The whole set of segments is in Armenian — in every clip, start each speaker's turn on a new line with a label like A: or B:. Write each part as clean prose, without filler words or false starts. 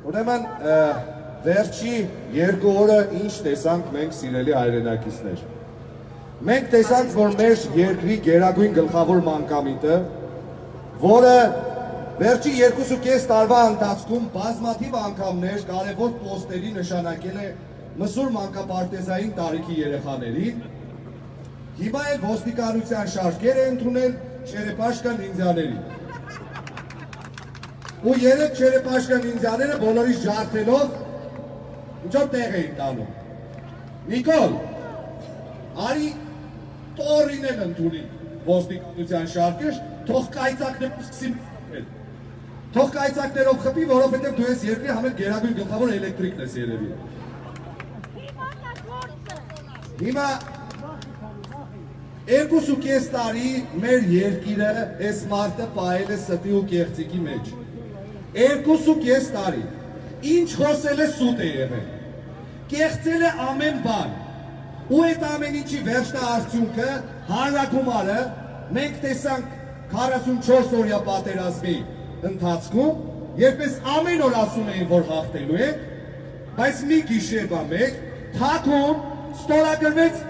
A: Ուրեմն վերջի երկու օրը ինչ տեսանք մենք սիրելի հայրենակիցներ։ Մենք տեսանք, որ մեր երկրի գերագույն գլխավոր մանկամիտը, որը վերջի 2.5 տարվա ընթացքում բազմաթիվ անգամներ կարևոր պոստերի նշանակել է մսուր մանկապարտեզային տարիքի երեխաներին, հիմա էլ ոստիկանության շարքեր է ընդունել Չերեպաշկա նինդզյաներին։ Ու երեք Չերեպաշկա նինդզյաները բոլորից ջարդելով ինչով տեղ էին տանում։ Նիկոլ, արի տորին են ընդունի ոստիկանության շարքեր, թող կայծակներով սկսի մտնել։ Թող կայծակներով խփի, որովհետև դու ես երկրի համել գերագույն գլխավոր էլեկտրիկն ես երևի։ Հիմա 2.5 տարի մեր երկիրը այս մարդը պահել է ստի ու կեղծիկի մեջ։ 2.5 տարի, ինչ խոսել է սուտ է եղել, կեղծել է ամեն բան, ու այդ ամեն ինչի վերջնա արդյունքը, հանրագումարը, մենք տեսանք 44 օրյա պատերազմի ընթացքում, երբես ամեն օր ասում էին, որ հաղթելու ենք, բայց մի գիշերվա մեկ, թաքուն ստորագրվեց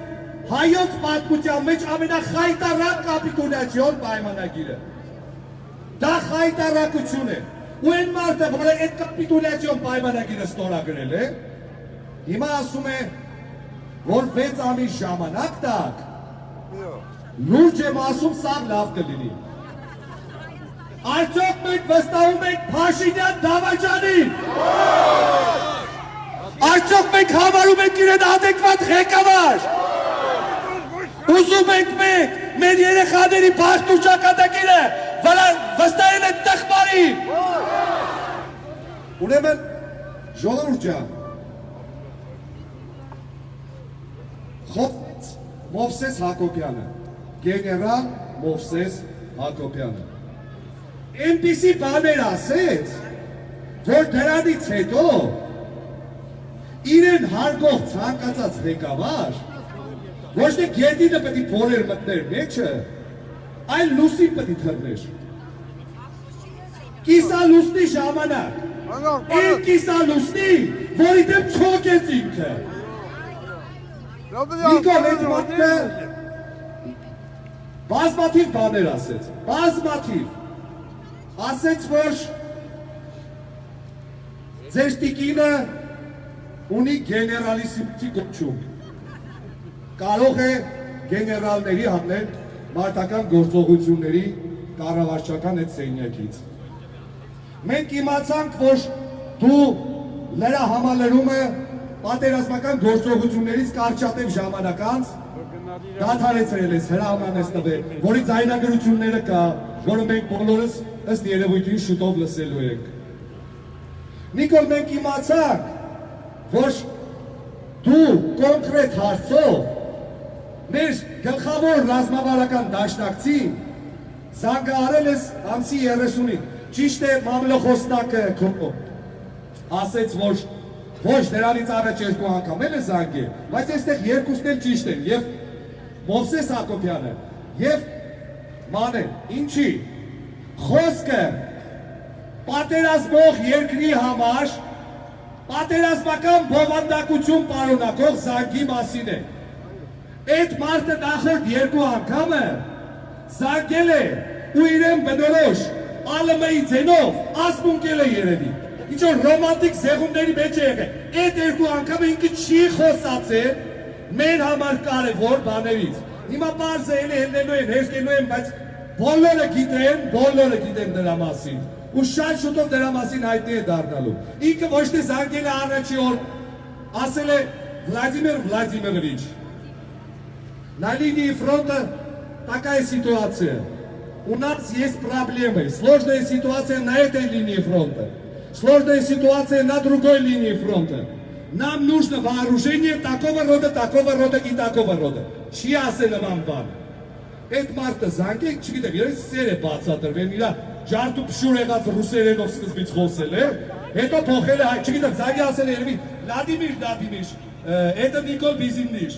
A: հայոց պատմության մեջ ամենախայտարակ կապիտուլյացիոն պայմանագիրը։ Դա խայտարակություն է։ Ու այն մարդը, որը այդ կապիտուլյացիոն պայմանագիրը ստորագրել է, հիմա ասում է, որ 6 ամիս ժամանակ տակ, լուրջ եմ ասում, սաղ լավ կլինի։ Արդյոք մենք վստահում ենք Փաշինյան դավաճանին։ Արդյոք մենք համարում ենք իրեն ադեկվատ ղեկավար։ Ուզում ենք մենք մեր երեխաների բախտ ու ճակատագիրը վստահել են տխմարի։ Ուրեմն ժողովուրդ ջան, խոսեց Մովսես Հակոբյանը, գեներալ Մովսես Հակոբյանը։ Այնպիսի բաներ ասեց, որ դրանից հետո իրեն հարգող ցանկացած ղեկավար ոչ թե գետինը պետք է փորեր մտներ մեջը, այլ լուսին պետք է թռներ։ Կիսալուսնի ժամանակ, այն կիսալուսնի, որի դեմ չոքեց ինքը։ Նիկոլ այդ մարդը բազմաթիվ բաներ ասեց, բազմաթիվ։ Ասեց, որ ձեր տիկինը ունի գեներալիսիմի գոչում։ Կարող է գեներալների հանել մարդական գործողությունների կառավարչական այդ սենյակից։ Մենք իմացանք, որ դու նրա համալրումը պատերազմական գործողություններից կարճատև ժամանակ անց դադարեցրել ես, հրաման ես տվել, որի ձայնագրությունները կա, որը մենք բոլորս ըստ երևույթին շուտով լսելու ենք։ Նիկոլ, մենք իմացանք, որ դու կոնկրետ հարցով մեր գլխավոր ռազմավարական դաշնակցին զանգահարել ես ամսի 30-ին, ճիշտ է մամլոխոստակը ասեց, որ ոչ դրանից առաջ 2 անգամ էլ է զանգել, բայց այստեղ երկուսն էլ ճիշտ են, և Մովսես Հակոբյանը, և Մանեն, ինչի, խոսքը պատերազմող երկրի համար պատերազմական բովանդակություն պարունակող զանգի մասին է։ Այդ մարդը նախորդ 2 անգամը զանգել է ու իրեն բնորոշ ԱԼՄ-ի ձենով ասմունքել է երևի, ինչ որ ռոմանտիկ զեղումների մեջ է եղել։ Այդ 2 անգամը ինքը չի խոսացել մեր համար կարևոր բաներից։ Հիմա պարզ է հելնելու են, հերկելու են, բայց բոլորը գիտեն դրա մասին։ Ու շատ շուտով դրա մասին հայտնի է դառնալու։ Ինքը ոչ թե զանգել է առաջի օր, ասել է Վլադիմիր Վլադիմирович, на линии фронта такая ситуация. У нас есть проблемы. Сложная ситуация на этой линии фронта. Сложная ситуация на другой линии фронта. Нам нужно вооружение такого рода и такого рода. Չի ասել նման բան։ Այդ մարդը զանգեք, չգիտեմ, երես սեր է բացատրվել, իրա ջարդու փշուր եղած ռուսերենով սկզբից խոսել է, հետո փոխել է, չգիտեմ, զանգի ասել է երևի, Վլադիմիր, это Никол Безимниш։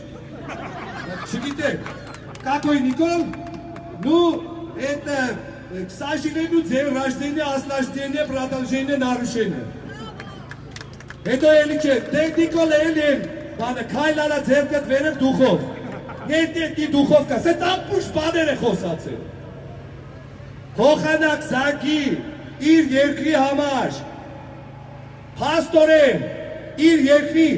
A: Չգիտեմ, какой Никол, ну, это, к сожалению, день рождения, осложнение, продолжение нарушения. Հետո էլի չէ, տեխնիկոլ էլին, բանը քայլալա ձերքդ վերև դուխով։ Նետի դուխով կա, սետ ամպուշ բաներ է խոսացել։ Փոխանակ զանգի իր երկրի համար, փաստորեն իր երկրի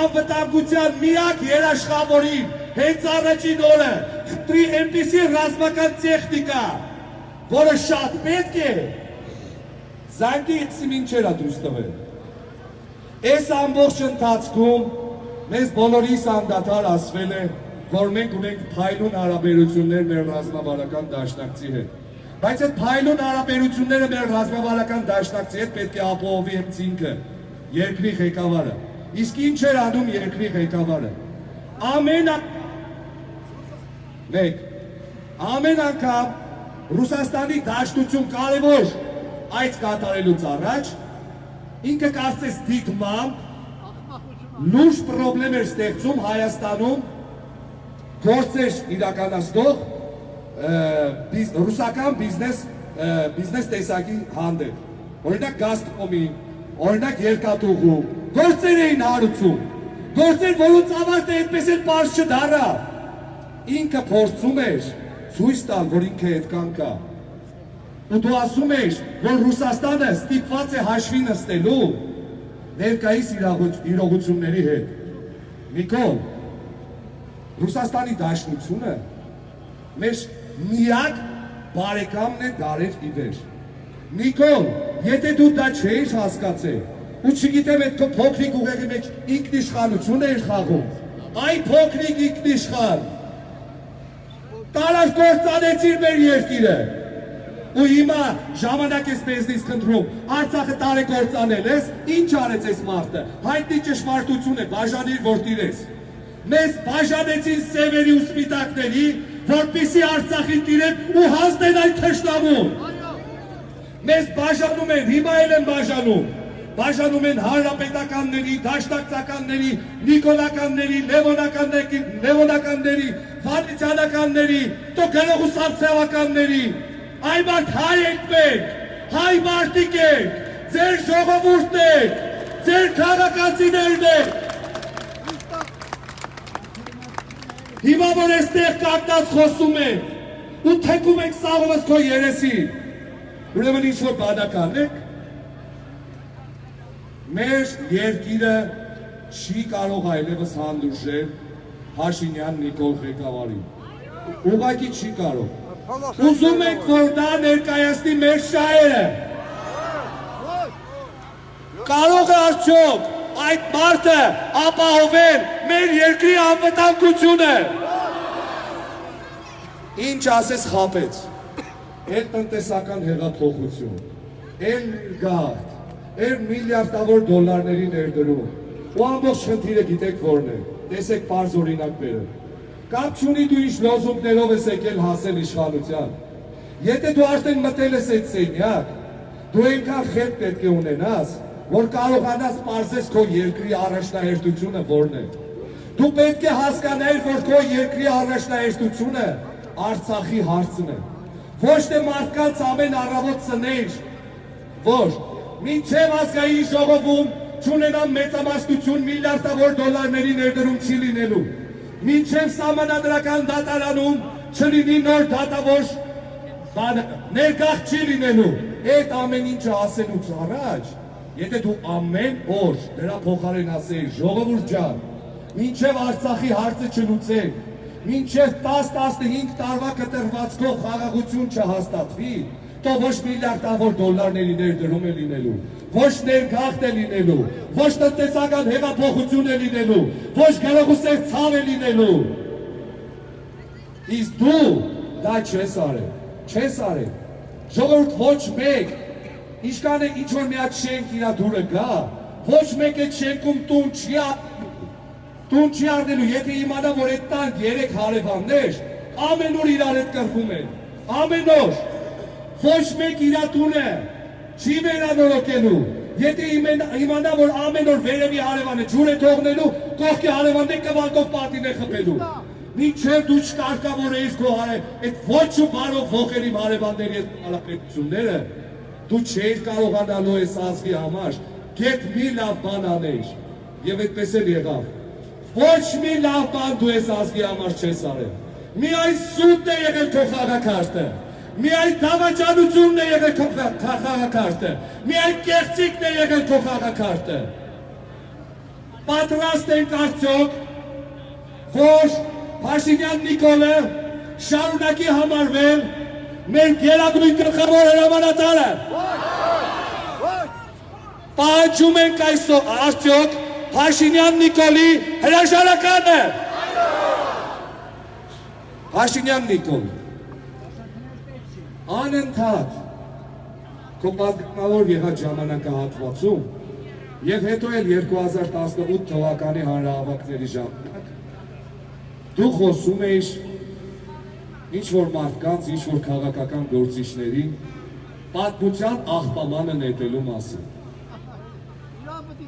A: անվտանգության միակ երաշխավորին հենց առաջին օրը խտրի այնպիսի ռազմական տեխնիկա, որը շատ պետք է, զանգի ինքսիմին չերա դուրս տվել։ Այս ամբողջ ընթացքում մեզ բոլորիս անդադար ասվել է, որ մենք ունենք փայլուն հարաբերություններ մեր ռազմավարական դաշնակցի հետ։ Բայց այդ փայլուն հարաբերությունները մեր ռազմավարական դաշնակցի հետ պետք է ապահովի հենց ինքը, երկրի ղեկավարը։ Իսկ ինչ էր անում երկրի ղեկավարը։ Ամեն անգամ Ռուսաստանի դաշնություն կարևոր այց կատարելուց առաջ ինքը կարծես դիտմամբ լուրջ պրոբլեմ էր ստեղծում Հայաստանում գործեր իրականացնող ռուսական բիզնես տեսակի հանդեպ։ Օրինակ Գազպրոմի, օրինակ Երկաթուղու, գործեր էին հարուցում, գործեր, որոնց ավարտը այդպես էլ պարզ չդառավ։ Ինքը փորձում էր ցույց տալ, որ ինքը այդքան կա։ Ու դու ասում ես, որ Ռուսաստանը ստիպված է հաշվի նստելու ներկայիս իրողությունների հետ։ Նիկոլ, Ռուսաստանի դաշնությունը մեր միակ բարեկամն է դարեր ի վեր։ Նիկոլ, եթե դու դա չէիր հասկացել, ու չգիտեմ այդ քո փոքրիկ ուղեղի մեջ ինքնիշխանություն էր խաղում, այ փոքրիկ ինքնիշխան, տարավ կործանեցիր մեր երկիրը, ու հիմա ժամանակ ես մեզնից խնդրում, Արցախը տարեկործանել ես, ինչ արեց այս մարդը, հայտնի ճշմարտություն է, բաժանիր որ տիրես։ Մեզ բաժանեցին սևերի ու սպիտակների, որպեսզի Արցախին տիրեն ու հանձնեն այդ թշնամուն։ Մեզ բաժանում են, հիմա էլ են բաժանում են հանրապետականների, դաշնակցականների, նիկոլականների, լևոնականների, վանիցյանականների, տո գլխուսարցեվականների, այ մարդ հայ եք մենք, հայ մարդիկ եք, ձեր ժողովուրդն եք, ձեր քաղաքացիներն եք։ Հիմա որ այստեղ կանգնած խոսում ենք, ու թեքում եք սաղովս քո երեսին, ուրեմն ինչ-որ բանական եք, մեր երկիրը չի կարող այլևս հանդուրժել Փաշինյան Նիկոլ ղեկավարին, ուղղակի չի կարող։ Ուզում եք, որ դա ներկայացնի մեր շահերը։ Կարող է արդյոք այդ մարդը ապահովել մեր երկրի անվտանգությունը։ Ինչ ասես խապեց, էլ տնտեսական հեղափոխություն, էլ գաղթ, էլ միլիարդավոր դոլարների ներդրում, ու ամբողջ խնդիրը գիտեք որն է, տեսեք պարզ օրինակ բերեմ։ Կապ չունի դու ինչ լոզունգներով ես եկել հասել իշխանության։ Եթե դու արդեն մտել ես այդ սենյակ, դու այնքան խելք պետք է ունենաս, որ կարողանաս պարզես քո երկրի առաջնահերթությունը որն է։ Դու պետք է հասկանայր, որ քո երկրի առաջնահերթությունը Արցախի հարցն է։ Ոչ թե մարդկանց ամեն առավոտ սներ, ոչ, մինչև ազգային ժողովում չունենան մեծամասնություն միլիարդավոր դոլարների ներդրում չի լինելու։ Մինչև սահմանադրական դատարանում չլինի նոր դատավոր ներգաղթ չի լինելու։ Այդ ամեն ինչը ասելուց առաջ, եթե դու ամեն օր դրա փոխարեն ասեի ժողովուրդ ջան, մինչև Արցախի հարցը չլուծենք, մինչև 10-15 տարվա կտրվածքով խաղաղություն չհաստատվի, то ոչ միլիարդավոր դոլարների ներդրում է լինելու, ոչ ներգաղթ է լինելու, ոչ տնտեսական հեղափոխություն է լինելու, ոչ գլխուսեր ցավ է լինելու։ Իսկ դու դա չես արել։ Ժողովուրդ ոչ մեկ, ինչքան է ինչ-որ մի հատ շենք իրա դուրը գա, ոչ մեկ այդ շենքում տուն չի առնելու, եթե իմանա, որ այդ տան 3 հարևաններ ամեն օր իրար հետ կռվում են, ամեն օր, ոչ մեկ իրա տունը չի վերանորոգելու, եթե իմանա, որ ամեն օր վերևի հարևանը ջուր է թողնելու, կողքի հարևանն է կվալտով պատին է խփելու, մինչև դու չկարգավորեիր քո այդ ոչ ու բարով ողեր իմ հարևանների հետ հարաբերությունները, դու չէիր կարողանալու այս ազգի համար կետ մի լավ բան աներ, և այդպես էլ եղավ, ոչ մի լավ բան դու ես ազգի համար չես արել, միայն սուտն է եղել քո խաղաքարտը, միայն դավաճանությունն է եղել քո խաղաքարտը, միայն կեղծիքն է եղել քո խաղաքարտը, պատրաստ ենք արդյոք, որ Փաշինյան Նիկոլը շարունակի համարվել մեր գերագույն գլխավոր հրամանատարը։ Պահանջում ենք այսօր արդյոք Փաշինյան Նիկոլի հրաժարականը։ Փաշինյան Նիկոլ, անընդհատ քո պատգամավոր եղած ժամանակահատվածում և հետո էլ 2018 թվականի հանրահավաքների ժամանակ դու խոսում էիր ինչ-որ մարդկանց, ինչ-որ քաղաքական գործիչների պատմության աղբամանը նետելու մասին։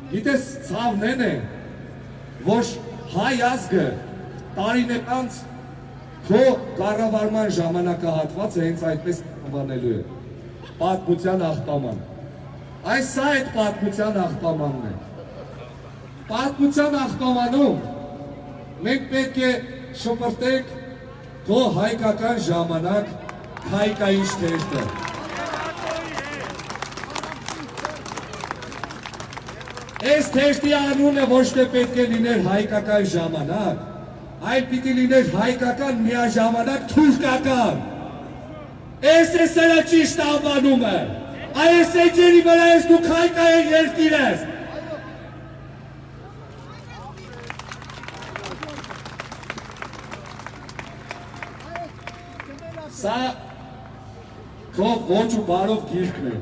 A: Գիտես, ցավն է, որ հայ ազգը տարիներ քո կառավարման ժամանակահատվածը հենց այդպես անվանելու է, պատմության աղբաման։ Այս սա այդ պատմության աղբամանն է։ Պատմության աղբամանում մենք պետք է շպրտենք քո հայկական ժամանակ հայկային թերթը։ Այս թերթի անունը ոչ թե պետք է լիներ հայկական ժամանակ, այլ պիտի լիներ հայկական միաժամանակ թուրքական։ Այս է սրա ճիշտ անվանումը։ Այս էջերի վրա ես դուք հայկային երկիր ես։ Սա քո ոչ ու բարով գիրքն է,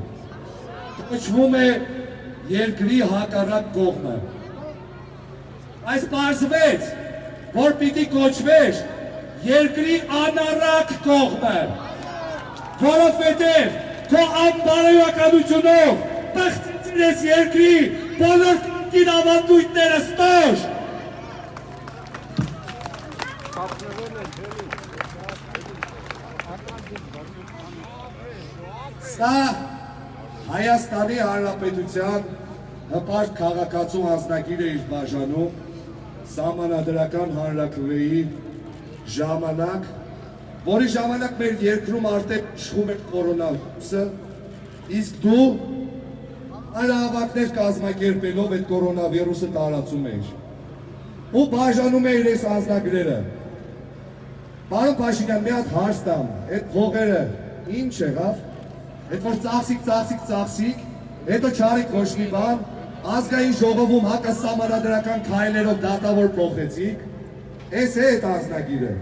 A: կոչվում է երկրի հակառակ կողմը։ Այս պարզվեց, որ պիտի կոչվեր երկրի անառակ կողմը, որովհետև քո անբարոյականությունով պղծեցին ես երկրի բոլոր կին ավանդույթները ստոր։ Սա Հայաստանի Հանրապետության հպարտ քաղաքացու անձնագիր է իր բաժանում սահմանադրական հանրաքվեի ժամանակ, որի ժամանակ մեր երկրում արդեն իշխում է կորոնավիրուսը, իսկ դու հանրահավաքներ կազմակերպելով այդ կորոնավիրուսը տարածում ես ու բաժանում ես այս անձնագրերը։ Պարոն Փաշինյան, մի հատ հարց տամ, այդ փողերը ինչ եղավ, այդ որ ծախսիկ, հետո չարիք ոչ մի բան, ազգային ժողովում հակասահմանադրական քայլերով դատավոր փոխեցիք, այս է այդ անձնագիրը։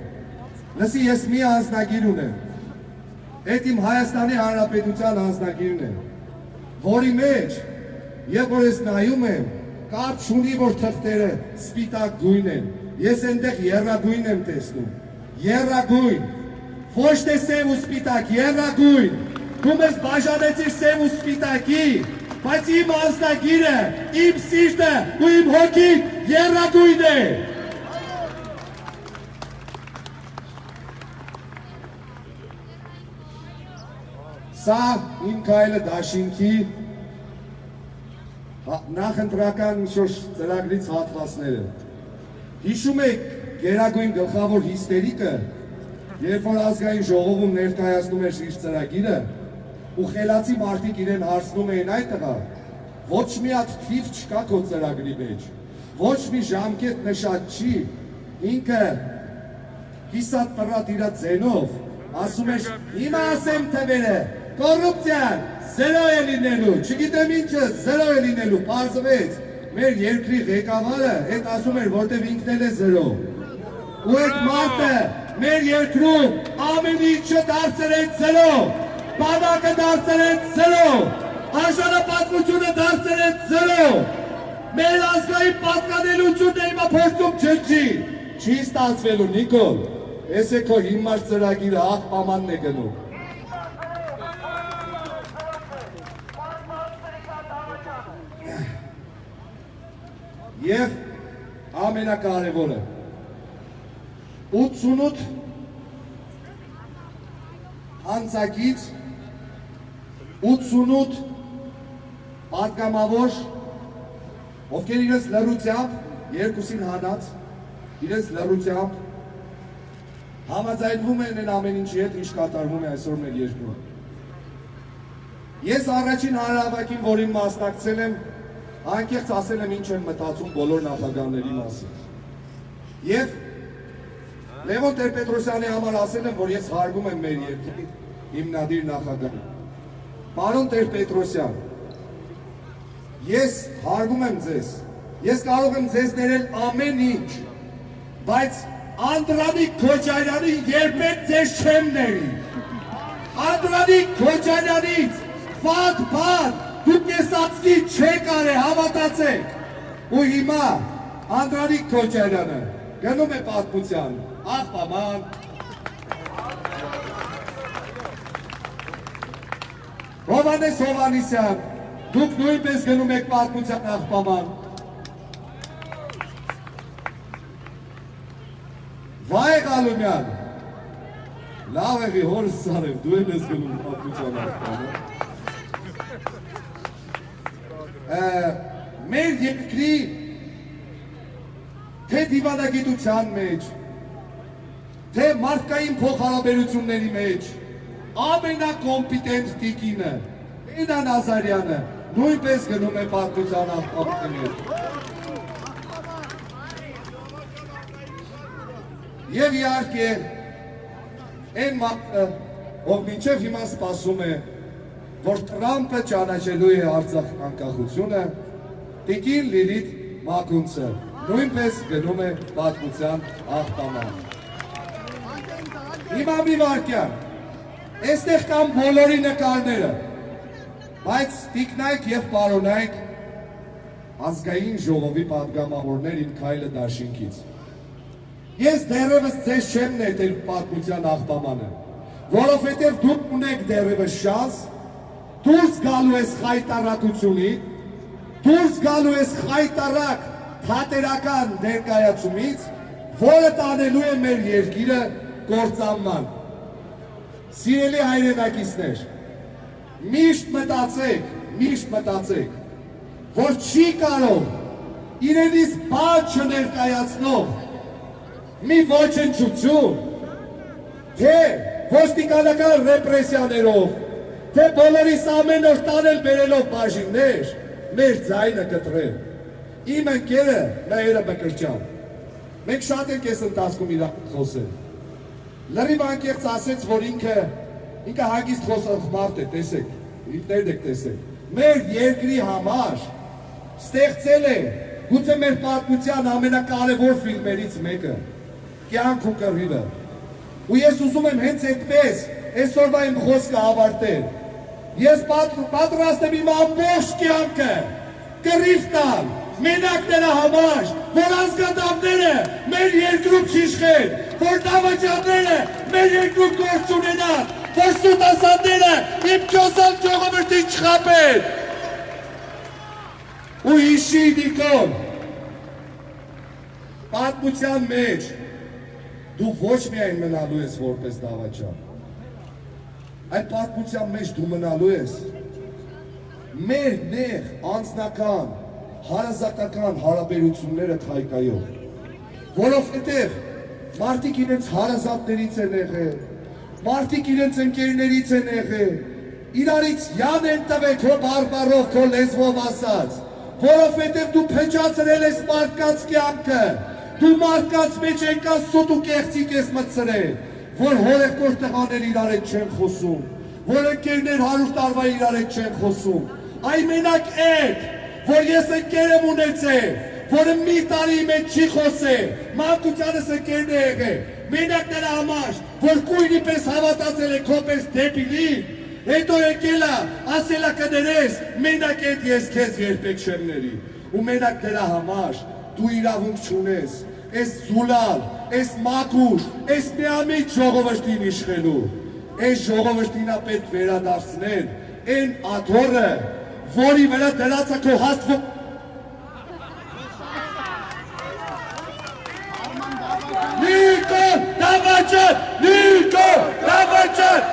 A: Լսի, ես մի անձնագիր ունեմ, այդ իմ Հայաստանի Հանրապետության անձնագիրն է, որի մեջ, երբ որ ես նայում եմ, կարճ չունի, որ թղթերը սպիտակ գույն են, ես այնտեղ եռագույն եմ տեսնում, եռագույն, ոչ թե սև ու սպիտակ, եռագույն, դու մեզ բաժանեցիր սև ու սպիտակի, բայց իմ անձնագիրը, իմ սիրտը ու իմ հոգին եռագույն է։ Սա իմ քայլը դաշինքի նախընտրական ինչ-որ ծրագրից հատվածները։ Հիշում եք գերագույն գլխավոր հիստերիկը, երբ որ ազգային ժողովում ներկայացնում էր իր ծրագիրը, ու խելացի մարդիկ իրեն հարցնում էին այդ տղա, ոչ մի հատ թիվ չկա քո ծրագրի մեջ, ոչ մի ժամկետ նշած չի, ինքը հիսատ պռատ իրա ձենով, ասում էր, հիմա ասեմ թվերը, կոռուպցիան զերո է լինելու, չգիտեմ ինչը զերո է լինելու, պարզվեց, մեր երկրի ղեկավարը հետ ասում էր, որտև ինքն էլ է զերո, ու այդ մարդը մեր երկրում ամեն ինչը դարձել են զերո, բանակը դարձել են զերո, արժանապատվությունը դարձել են զերո, մեր ազգային պատկանելությունն է հիմա փորձում չրջի, չի ստացվելու Նիկոլ, ես է քո հիմար ծրագիրը աղբամանն է գնում։ Եվ ամենակարևորը 88 անցակից 88 պատգամավոր ովքեր իրենց լռությամբ, երկուսին հանած, իրենց լռությամբ համաձայնվում են այն ամեն ինչի հետ, ինչ կատարվում է այսօր մեր երկրում։ Ես առաջին հանրահավաքին, որին մասնակցել եմ, անկեղծ ասել եմ ինչ են մտածում բոլոր նախագահների մասին։ Եվ Լևոն Տեր-Պետրոսյանի համար ասել եմ, որ ես հարգում եմ մեր երկրի հիմնադիր նախագահին։ Պարոն Տեր-Պետրոսյան, ես հարգում եմ ձեզ, ես կարող եմ ձեզ ներել ամեն ինչ, բայց Անդրանիկ Քոչարյանին երբեք ձեզ չեմ ների։ Անդրանիկ Քոչարյանից վատ բան դուք կեսացնի չեք արել, հավատացեք։ Ու հիմա Անդրանիկ Քոչարյանը գնում է պատմության, աղբաման։ Հովհաննես Հովհաննիսյան, դուք նույնպես գնում եք պատմության աղբաման։ Վայ Ղալումյան, լավ եղի հորս սարև, դու են ես գնում պատմության աղբաման։ Մեր երկրի թե դիվանագիտության մեջ, թե մարդկային փոխհարաբերությունների մեջ ամենակոմպիտենտ տիկինը, Էնա Նազարյանը նույնպես գնում է պատմության աղբաման մեջ։ Եվ իհարկե այն մարդը, ով մինչև հիմա սպասում է, որ Տրամպը ճանաչելու է Արցախ անկախությունը, տիկին Լիլիթ Մակունցը նույնպես գնում է պատմության աղբաման։ Հիմա մի վարկյան, այստեղ կան բոլորի նկարները, բայց տիկնայք և պարոնայք ազգային ժողովի պատգամավորներ իմ քայլը դաշինքից։ Ես դեռևս ձեզ չեմ նետել պատմության աղբամանը, որովհետև դուք ունեք դեռևս շանս դուրս գալու ես խայտարակությունից, դուրս գալու ես խայտարակ թատերական ներկայացումից, որը տանելու է մեր երկիրը կործանման։ Սիրելի հայրենակիցներ, միշտ մտածեք, որ չի կարող իրենից բան չներկայացնող մի ոչնչություն, թե ոստիկանական ռեպրեսիաներով, թե բոլորիս ամեն օր տանել բերելով բաժիններ, մեր ձայնը կտրել։ Իմ ընկերը Նաիրա Բկրտչյան, մենք շատ ենք այս ընթացքում իրար խոսել։ Լրիվ անկեղծ ասեց, որ ինքը հագիստ խոսող մարդ է, տեսեք, ինքներդ եք տեսեք։ Մեր երկրի համար ստեղծել է գուցե մեր պատմության ամենակարևոր ֆիլմերից մեկը, Կյանք ու կռիվը։ Ու ես ուզում եմ հենց այդպես այսօրվա իմ խոսքը ավարտել։ Ես պատրաստ եմ իմ ամբողջ կյանքը կռիվ տալ մենակ նրա համար, որ ազգադավները մեր երկրում չիշխեն, որ դավաճանները մեր երկրում գործ չունենան, որ սուտասանները իմ քյոսալ ժողովրդին չխաբեն։ Ու հիշի Նիկոլ, պատմության մեջ դու ոչ միայն մնալու ես որպես դավաճան, այդ պատմության մեջ դու մնալու ես մեր նեղ անձնական, հարազատական հարաբերությունները թայկայով, որովհետև մարդիկ իրենց հարազատներից են եղել, մարդիկ իրենց ընկերներից են եղել, իրարից յան են տվեք հո բարբարով, քո լեզվով ասած, որովհետև դու փնջացրել ես մարդկանց կյանքը, դու մարդկանց մեջ եկած սուտ ու կեղծիկ ես մտցրել, որ հորեղբոր տղաներ իրար հետ չեն խոսում, որ ընկերներ 100 տարվա իրար հետ չեն խոսում, այ մենակ այդ, որ ես ընկեր եմ ունեցել, որը մի տարի մեջ չի խոսել, մանկությանս ընկերն է եղել, մենակ նրա համար, որ կույնի պես հավատացել է քո պես դեպիլի, հետո եկել է, ասել է կներես, մենակ այդ ես քեզ երբեք չեմ ների, ու մենակ նրա համար դու իրավունք չունես, այս զուլալ, այս մաքուր, այս միամիտ ժողովրդին իշխելու, այս ժողովրդին է պետք վերադարձնել, այն աթոռը, որի վրա դրած է քո հաստվում Նիկոլ Դավաճան, Նիկոլ Դավաճան